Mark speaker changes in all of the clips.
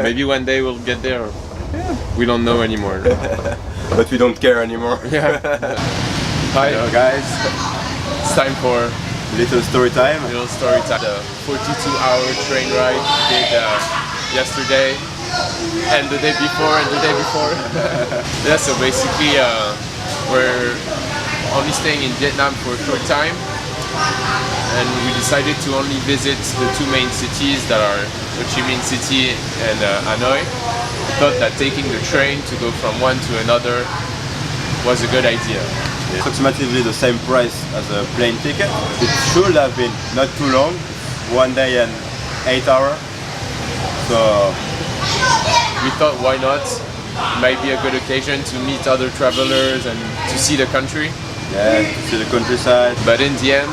Speaker 1: Maybe one day we'll get there. We don't know anymore.
Speaker 2: But we don't care anymore.
Speaker 1: Yeah. Hi.
Speaker 2: Hello guys.
Speaker 1: It's time for
Speaker 2: Little story time.
Speaker 1: The 42-hour train ride we did yesterday and the day before and the day before. Yeah, so basically we're only staying in Vietnam for a short time, and we decided to only visit the two main cities that are Ho Chi Minh City and Hanoi. We thought that taking the train to go from one to another was a good idea.
Speaker 2: Approximately the same price as a plane ticket. It should have been not too long, 1 day and 8 hours. So
Speaker 1: we thought, why not? It might be a good occasion to meet other travelers and to see the country.
Speaker 2: yeah, to see the countryside.
Speaker 1: But in the end,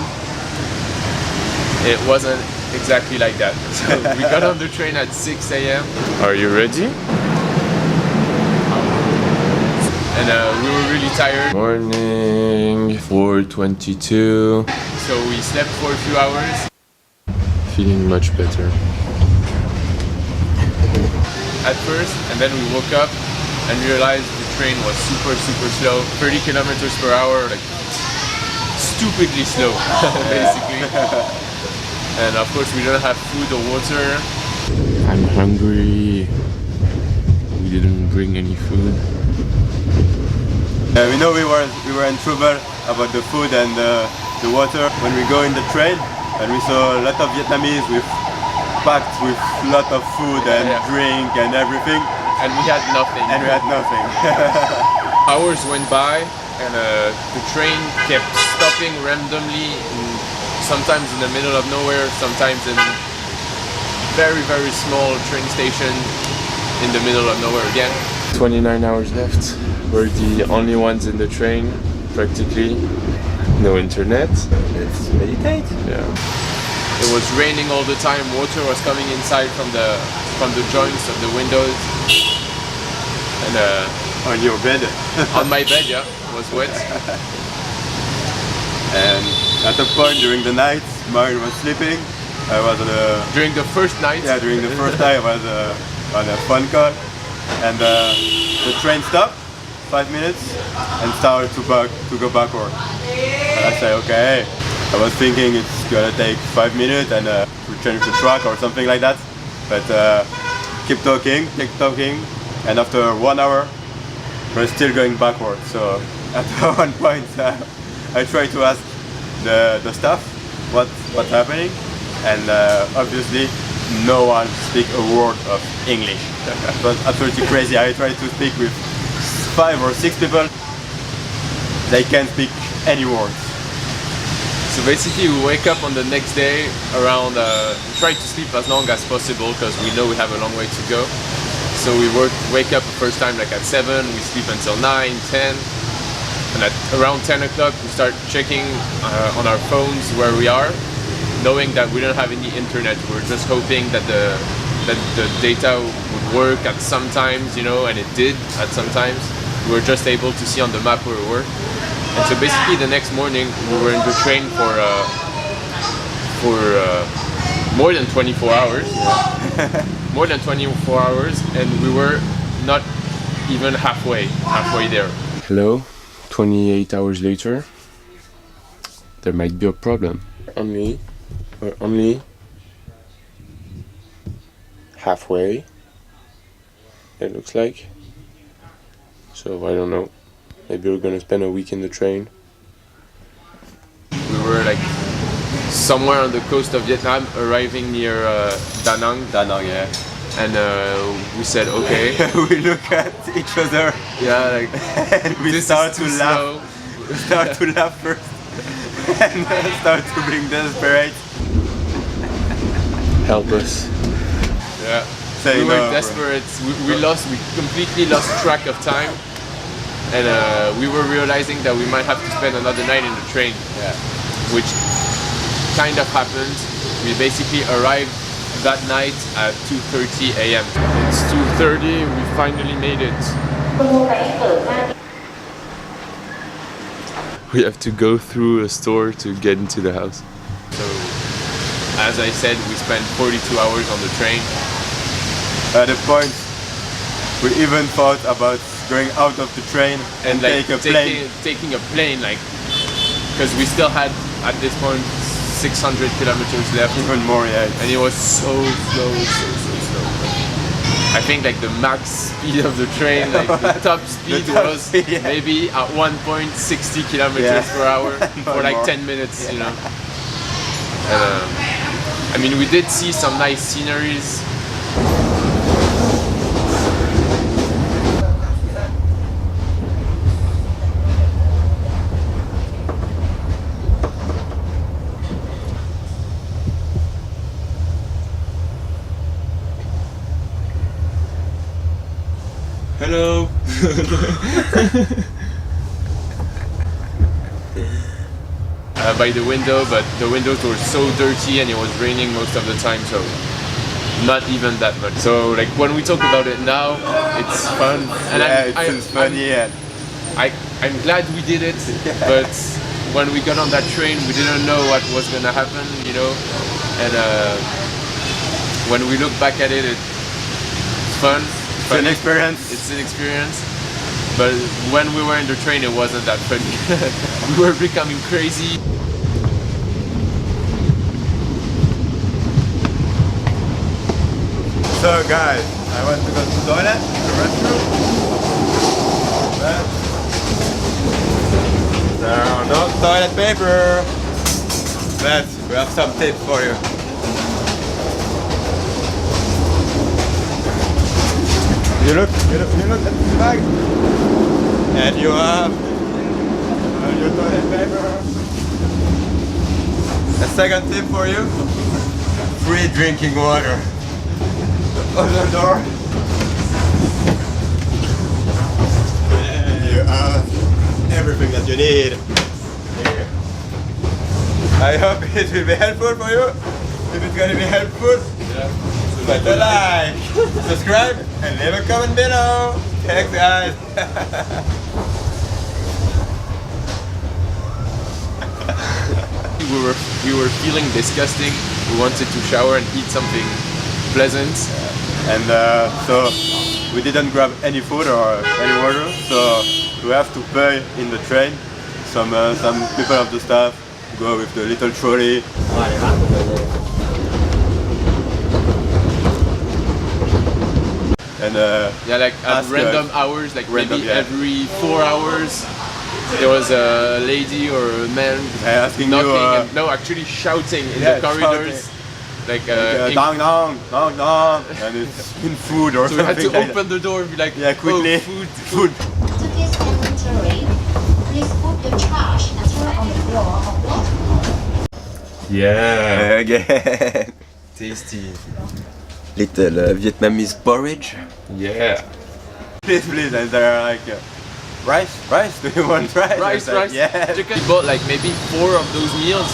Speaker 1: it wasn't exactly like that. So we got on the train at 6 a.m. Are you ready? And we were really tired. Morning, 4:22. So we slept for a few hours. Feeling much better. At first, and then we woke up and realized the train was super slow. 30 kilometers per hour, like stupidly slow, basically. And of course we don't have food or water. I'm hungry. We didn't bring any food.
Speaker 2: We know we were in trouble about the food and the water when we go in the train, and we saw a lot of Vietnamese packed with a lot of food and drink and everything.
Speaker 1: And we had nothing. Hours went by, and the train kept stopping randomly, sometimes in the middle of nowhere, sometimes in very small train station in the middle of nowhere again. 29 hours left. We're the only ones in the train, practically. No internet.
Speaker 2: Let's meditate.
Speaker 1: Yeah. It was raining all the time. Water was coming inside from the joints of the windows. And
Speaker 2: On your bed.
Speaker 1: on my bed, yeah, was wet.
Speaker 2: And at a point during the night, Mario was sleeping. I was on a...
Speaker 1: During the first night?
Speaker 2: Yeah, during the first night I was on a phone call. And the train stopped, 5 minutes, and started to go backward. And I said, okay. I was thinking it's gonna take 5 minutes and we change the track or something like that. But keep talking, and after 1 hour, we're still going backward. So at one point, I tried to ask the staff what's happening, and obviously no one speaks a word of English. It was absolutely crazy. I tried to speak with 5 or 6 people. They can't speak any words.
Speaker 1: So basically we wake up on the next day around, try to sleep as long as possible because we know we have a long way to go. So we wake up the first time like at 7, we sleep until 9, 10. And at around 10 o'clock we start checking on our phones where we are, knowing that we don't have any internet. We're just hoping that the data would work at some times, you know, and it did at some times. We were just able to see on the map where we were. And so basically the next morning we were in the train for more than 24 hours. More than 24 hours, and we were not even halfway there. Hello, 28 hours later. There might be a problem. We're only halfway, it looks like. So I don't know. Maybe we're gonna spend a week in the train. We were like somewhere on the coast of Vietnam, arriving near Da Nang.
Speaker 2: Da Nang, yeah.
Speaker 1: And we said, okay.
Speaker 2: We look at each other.
Speaker 1: Yeah, like
Speaker 2: and we start to laugh.
Speaker 1: Slow.
Speaker 2: We start to laugh first, and start to being desperate.
Speaker 1: Help us. Yeah. We were desperate. We completely lost track of time. And we were realizing that we might have to spend another night in the train, which kind of happened. We basically arrived that night at 2:30 a.m. It's 2:30, we finally made it. We have to go through a store to get into the house. So, as I said, we spent 42 hours on the train.
Speaker 2: At a point, we even thought about going out of the train and
Speaker 1: like
Speaker 2: take a plane.
Speaker 1: taking a plane, like, because we still had at this point 600 kilometers left.
Speaker 2: Even more, yeah.
Speaker 1: And it was so slow. I think like the max speed of the train, like the top speed was maybe at 1.60 kilometers per hour for like 10 minutes, you know. And, I mean, we did see some nice sceneries. Hello. By the window, but the windows were so dirty and it was raining most of the time, so not even that much. So like when we talk about it now, it's fun. And
Speaker 2: it's funny.
Speaker 1: I'm glad we did it, but when we got on that train, we didn't know what was gonna happen, you know. And when we look back at it, it's fun.
Speaker 2: It's an experience.
Speaker 1: It's an experience. But when we were in the train, it wasn't that funny. We were becoming crazy.
Speaker 2: So guys, I want to go to the toilet, the restroom. There are no toilet paper. But we have some tips for you. You look at the bag, and you have your toilet paper. A second tip for you: free drinking water. Other door. And you have everything that you need. Here. I hope it will be helpful for you. If it's gonna be helpful, put a like, subscribe, and leave a comment below. Thanks, guys.
Speaker 1: We were feeling disgusting. We wanted to shower and eat something pleasant.
Speaker 2: And so we didn't grab any food or any water, so we have to pay in the train. Some people of the staff go with the little trolley. And
Speaker 1: yeah, like at random hours, like maybe every 4 hours, there was a lady or a man
Speaker 2: asking
Speaker 1: knocking,
Speaker 2: you,
Speaker 1: and, no, actually shouting in the corridors.
Speaker 2: Shouting.
Speaker 1: Like
Speaker 2: dong, and it's in food or
Speaker 1: so
Speaker 2: something.
Speaker 1: we had to open the door and be like,
Speaker 2: yeah, quickly,
Speaker 1: oh,
Speaker 2: food.
Speaker 3: To this inventory, please put the trash and throw on the floor or what?
Speaker 1: Yeah.
Speaker 2: Again.
Speaker 1: Tasty.
Speaker 2: Little Vietnamese porridge.
Speaker 1: Yeah.
Speaker 2: Please, and there are like rice. Do you want rice?
Speaker 1: Rice.
Speaker 2: Yeah.
Speaker 1: We bought like maybe 4 of those meals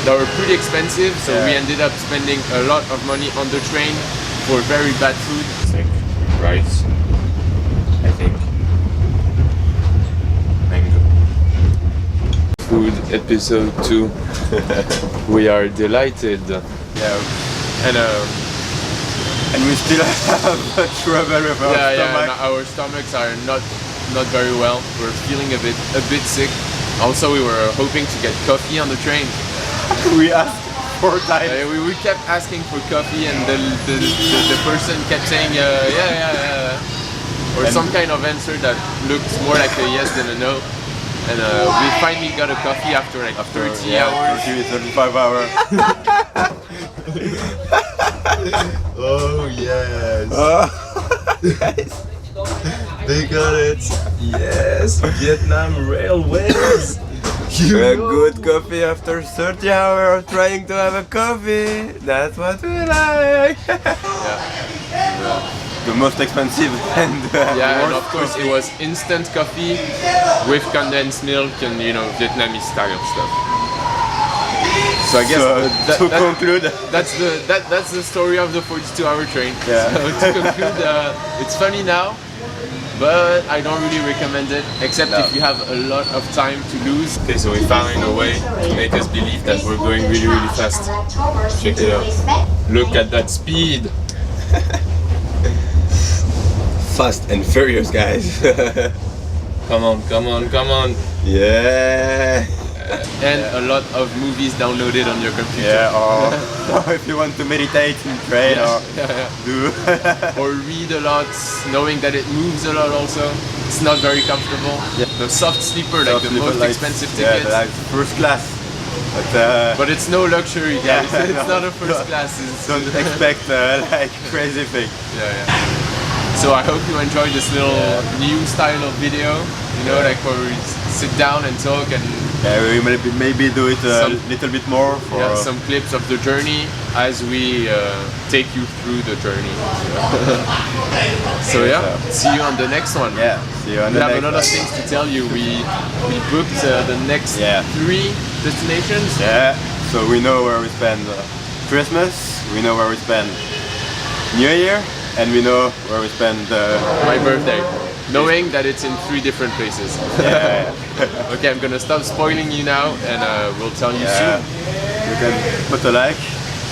Speaker 1: that were pretty expensive, so we ended up spending a lot of money on the train for very bad food. It's like rice, I think. Mango. Food episode 2. We are delighted.
Speaker 2: Yeah.
Speaker 1: And
Speaker 2: we still have trouble with our stomach.
Speaker 1: Yeah, our stomachs are not very well. We're feeling a bit sick. Also, we were hoping to get coffee on the train.
Speaker 2: We asked 4 times.
Speaker 1: We kept asking for coffee, and the person kept saying yeah, or some kind of answer that looked more like a yes than a no. And we finally got a coffee after 30 hours.
Speaker 2: 35 hours.
Speaker 4: Oh yes! Yes. They got it! Yes! Vietnam Railways!
Speaker 2: A good coffee after 30 hours trying to have a coffee. That's what we like. The most expensive and
Speaker 1: and of course it was instant coffee with condensed milk and Vietnamese style stuff. So I guess
Speaker 2: to conclude,
Speaker 1: that's the story of the 42-hour train.
Speaker 2: Yeah.
Speaker 1: So to conclude, it's funny now, but I don't really recommend it, except if you have a lot of time to lose. Okay, so we found a way to make us believe that we're going really, really fast. Check it out. Look at that speed.
Speaker 4: Fast and Furious, guys.
Speaker 1: Come on, come on, come on.
Speaker 4: Yeah.
Speaker 1: And a lot of movies downloaded on your computer.
Speaker 2: Yeah, or if you want to meditate and train or do.
Speaker 1: Or read a lot, knowing that it moves a lot also. It's not very comfortable.
Speaker 2: Yeah.
Speaker 1: The soft sleeper, like the most expensive tickets.
Speaker 2: Yeah, like first class.
Speaker 1: But it's no luxury, guys.
Speaker 2: Yeah,
Speaker 1: It's
Speaker 2: no,
Speaker 1: not a first class. It's
Speaker 2: Don't expect like crazy thing.
Speaker 1: yeah. So I hope you enjoyed this little new style of video. You know, like where we sit down and talk and
Speaker 2: we maybe do it a little bit more for
Speaker 1: some clips of the journey as we take you through the journey. So see you on the next one.
Speaker 2: Yeah, see you on
Speaker 1: We
Speaker 2: the
Speaker 1: have
Speaker 2: next
Speaker 1: a lot of things to tell you. We booked the next 3 destinations.
Speaker 2: Yeah, so we know where we spend Christmas, we know where we spend New Year, and we know where we spend
Speaker 1: my birthday. Knowing that it's in 3 different places.
Speaker 2: Yeah.
Speaker 1: Okay, I'm gonna stop spoiling you now and we'll tell you soon.
Speaker 2: You can put a like.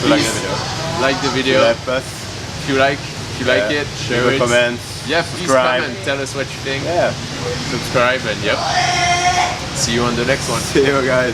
Speaker 1: Please like the video.
Speaker 2: Help us.
Speaker 1: If you like it, share
Speaker 2: Leave
Speaker 1: it.
Speaker 2: a comment.
Speaker 1: Yeah, please
Speaker 2: subscribe.
Speaker 1: comment. Tell us what you think.
Speaker 2: Yeah.
Speaker 1: Subscribe and see you on the next one.
Speaker 2: See you guys.